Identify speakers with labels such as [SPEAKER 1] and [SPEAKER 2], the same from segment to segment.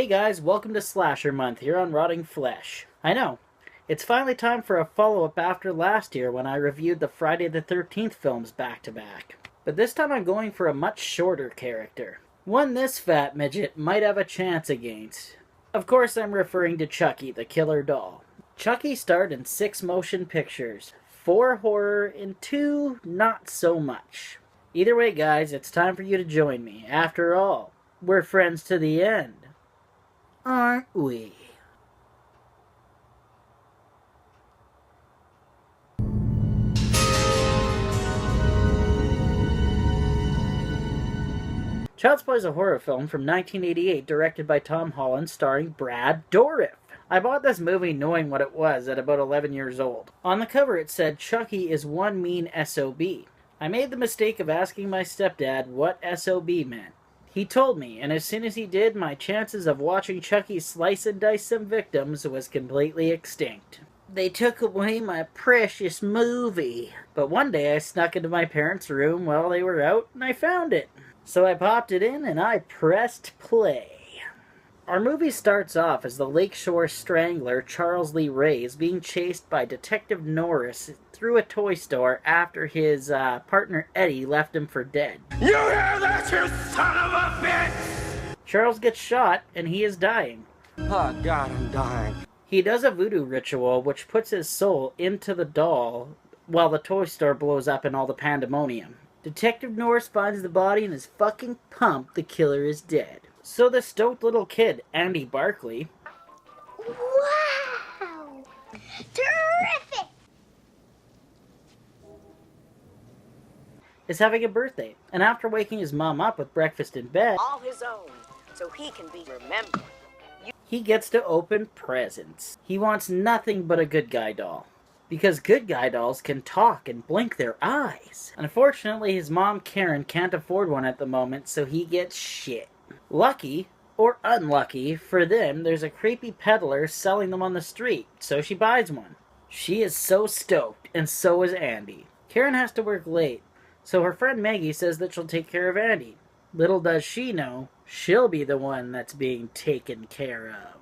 [SPEAKER 1] Hey guys, welcome to Slasher Month here on Rotting Flesh. I know, it's finally time for a follow-up after last year when I reviewed the Friday the 13th films back-to-back. But this time I'm going for a much shorter character. One this fat midget might have a chance against. Of course I'm referring to Chucky the Killer Doll. Chucky starred in 6 motion pictures, 4 horror and 2 not so much. Either way guys, it's time for you to join me. After all, we're friends to the end. Aren't we? Child's Play is a horror film from 1988 directed by Tom Holland starring Brad Dourif. I bought this movie knowing what it was at about 11 years old. On the cover it said Chucky is one mean SOB. I made the mistake of asking my stepdad what SOB meant. He told me, and as soon as he did, my chances of watching Chucky slice and dice some victims was completely extinct. They took away my precious movie. But one day I snuck into my parents' room while they were out and I found it. So I popped it in and I pressed play. Our movie starts off as the Lakeshore Strangler Charles Lee Ray is being chased by Detective Norris through a toy store after his partner Eddie left him for dead.
[SPEAKER 2] You hear that, you son of a bitch?
[SPEAKER 1] Charles gets shot and he is dying.
[SPEAKER 2] Oh God, I'm dying.
[SPEAKER 1] He does a voodoo ritual which puts his soul into the doll while the toy store blows up in all the pandemonium. Detective Norris finds the body and is fucking pumped the killer is dead. So the stoked little kid, Andy Barkley,
[SPEAKER 3] wow! Terrific!
[SPEAKER 1] is having a birthday. And after waking his mom up with breakfast in bed,
[SPEAKER 4] all his own, so he can be remembered.
[SPEAKER 1] He gets to open presents. He wants nothing but a good guy doll. Because good guy dolls can talk and blink their eyes. Unfortunately, his mom Karen can't afford one at the moment, so he gets shit. Lucky, or unlucky, for them, there's a creepy peddler selling them on the street, so she buys one. She is so stoked, and so is Andy. Karen has to work late, so her friend Maggie says that she'll take care of Andy. Little does she know, she'll be the one that's being taken care of.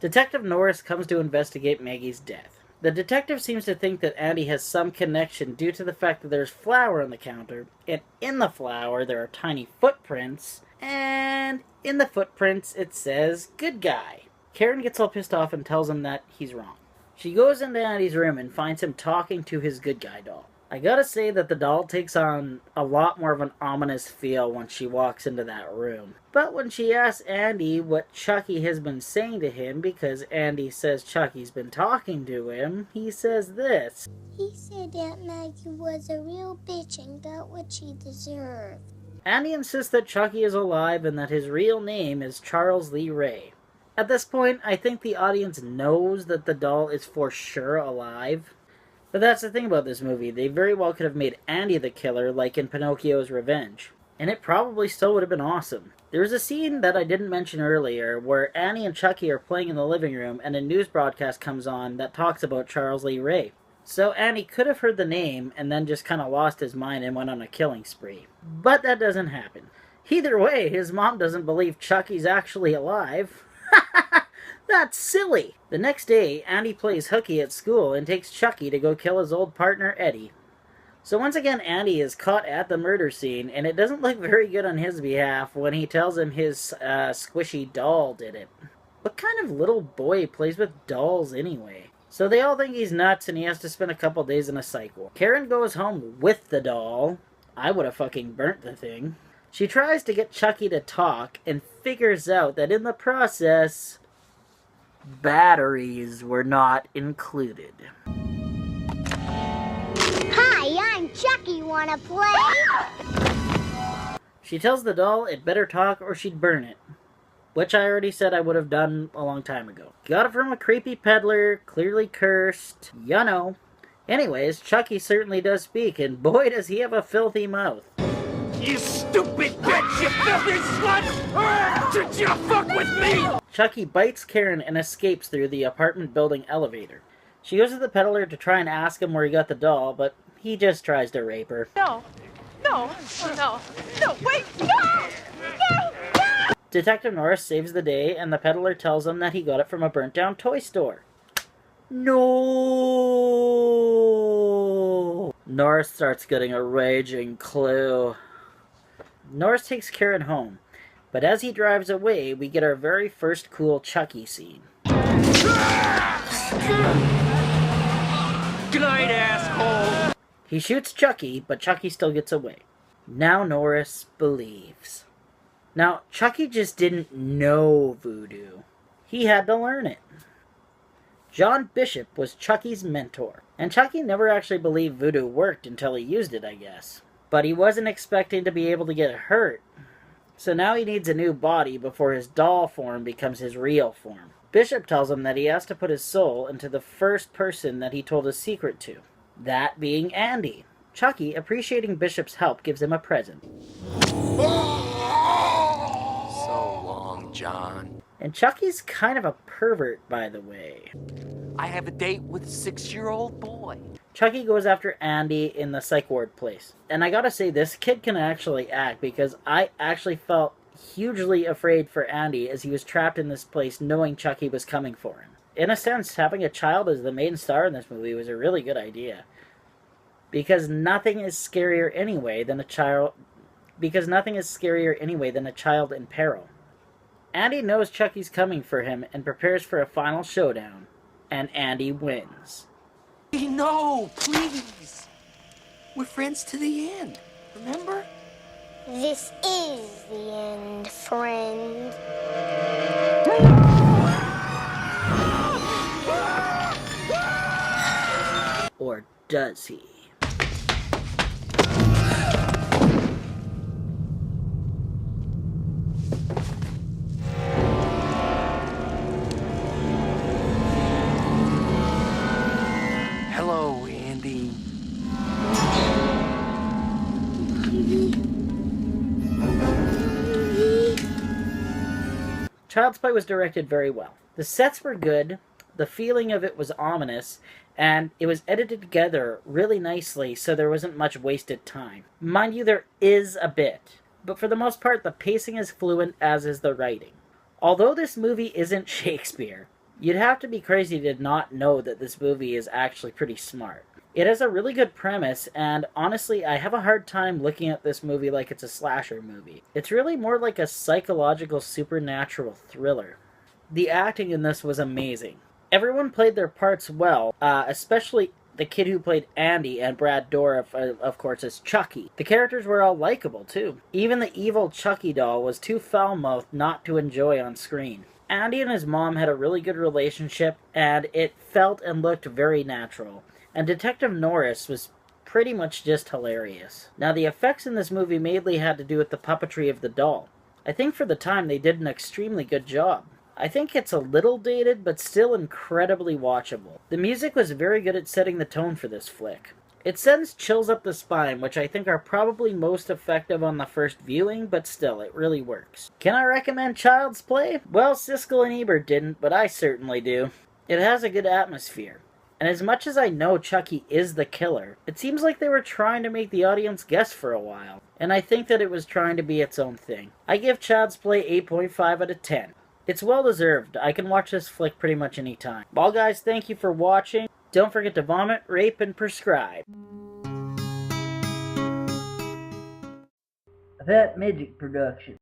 [SPEAKER 1] Detective Norris comes to investigate Maggie's death. The detective seems to think that Andy has some connection due to the fact that there's flour on the counter, and in the flour there are tiny footprints, and in the footprints it says, good guy. Karen gets all pissed off and tells him that he's wrong. She goes into Andy's room and finds him talking to his good guy doll. I gotta say that the doll takes on a lot more of an ominous feel when she walks into that room. But when she asks Andy what Chucky has been saying to him, because Andy says Chucky's been talking to him, he says this.
[SPEAKER 3] He said that Maggie was a real bitch and got what she deserved.
[SPEAKER 1] Andy insists that Chucky is alive and that his real name is Charles Lee Ray. At this point, I think the audience knows that the doll is for sure alive. But that's the thing about this movie, they very well could have made Andy the killer like in Pinocchio's Revenge. And it probably still would have been awesome. There's a scene that I didn't mention earlier where Annie and Chucky are playing in the living room and a news broadcast comes on that talks about Charles Lee Ray. So Andy could have heard the name and then just kind of lost his mind and went on a killing spree. But that doesn't happen. Either way, his mom doesn't believe Chucky's actually alive. That's silly! The next day, Andy plays hooky at school and takes Chucky to go kill his old partner, Eddie. So once again, Andy is caught at the murder scene, and it doesn't look very good on his behalf when he tells him his squishy doll did it. What kind of little boy plays with dolls anyway? So they all think he's nuts and he has to spend a couple days in a psych ward. Karen goes home with the doll. I would have fucking burnt the thing. She tries to get Chucky to talk and figures out that in the process, batteries were not included.
[SPEAKER 3] Hi, I'm Chucky. Wanna play?
[SPEAKER 1] She tells the doll it better talk or she'd burn it. Which I already said I would have done a long time ago. Got it from a creepy peddler, clearly cursed, you know. Anyways, Chucky certainly does speak, and boy does he have a filthy mouth.
[SPEAKER 2] You stupid bitch, you filthy slut! Did you fuck with me?
[SPEAKER 1] Chucky bites Karen and escapes through the apartment building elevator. She goes to the peddler to try and ask him where he got the doll, but he just tries to rape her.
[SPEAKER 5] No, no, oh no, no, wait, no, no, no!
[SPEAKER 1] Detective Norris saves the day, and the peddler tells him that he got it from a burnt-down toy store. No! Norris starts getting a raging clue. Norris takes Karen home, but as he drives away, we get our very first cool Chucky scene.
[SPEAKER 2] Good night, asshole!
[SPEAKER 1] He shoots Chucky, but Chucky still gets away. Now Norris believes. Now, Chucky just didn't know voodoo. He had to learn it. John Bishop was Chucky's mentor, and Chucky never actually believed voodoo worked until he used it, I guess. But he wasn't expecting to be able to get hurt, so now he needs a new body before his doll form becomes his real form. Bishop tells him that he has to put his soul into the first person that he told his secret to, that being Andy. Chucky, appreciating Bishop's help, gives him a present.
[SPEAKER 2] So long, John.
[SPEAKER 1] And Chucky's kind of a pervert, by the way.
[SPEAKER 2] I have a date with a 6-year-old boy.
[SPEAKER 1] Chucky goes after Andy in the psych ward place. And I gotta say, this kid can actually act, because I actually felt hugely afraid for Andy as he was trapped in this place knowing Chucky was coming for him. In a sense, having a child as the main star in this movie was a really good idea. Because nothing is scarier anyway than a child in peril. Andy knows Chucky's coming for him and prepares for a final showdown. And Andy wins.
[SPEAKER 2] No, please. We're friends to the end, remember?
[SPEAKER 3] This is the end, friend.
[SPEAKER 1] Or does he?
[SPEAKER 2] Hello, Andy.
[SPEAKER 1] Child's Play was directed very well. The sets were good, the feeling of it was ominous, and it was edited together really nicely so there wasn't much wasted time. Mind you, there is a bit, but for the most part the pacing is fluent, as is the writing. Although this movie isn't Shakespeare, you'd have to be crazy to not know that this movie is actually pretty smart. It has a really good premise, and honestly, I have a hard time looking at this movie like it's a slasher movie. It's really more like a psychological supernatural thriller. The acting in this was amazing. Everyone played their parts well, especially the kid who played Andy and Brad Dourif, of course, as Chucky. The characters were all likable, too. Even the evil Chucky doll was too foul-mouthed not to enjoy on screen. Andy and his mom had a really good relationship, and it felt and looked very natural. And Detective Norris was pretty much just hilarious. Now, the effects in this movie mainly had to do with the puppetry of the doll. I think for the time they did an extremely good job. I think it's a little dated, but still incredibly watchable. The music was very good at setting the tone for this flick. It sends chills up the spine, which I think are probably most effective on the first viewing, but still, it really works. Can I recommend Child's Play? Well, Siskel and Ebert didn't, but I certainly do. It has a good atmosphere. And as much as I know Chucky is the killer, it seems like they were trying to make the audience guess for a while. And I think that it was trying to be its own thing. I give Child's Play 8.5 out of 10. It's well deserved. I can watch this flick pretty much any time. Well, guys, thank you for watching. Don't forget to vomit, rape, and prescribe. That Magic Production.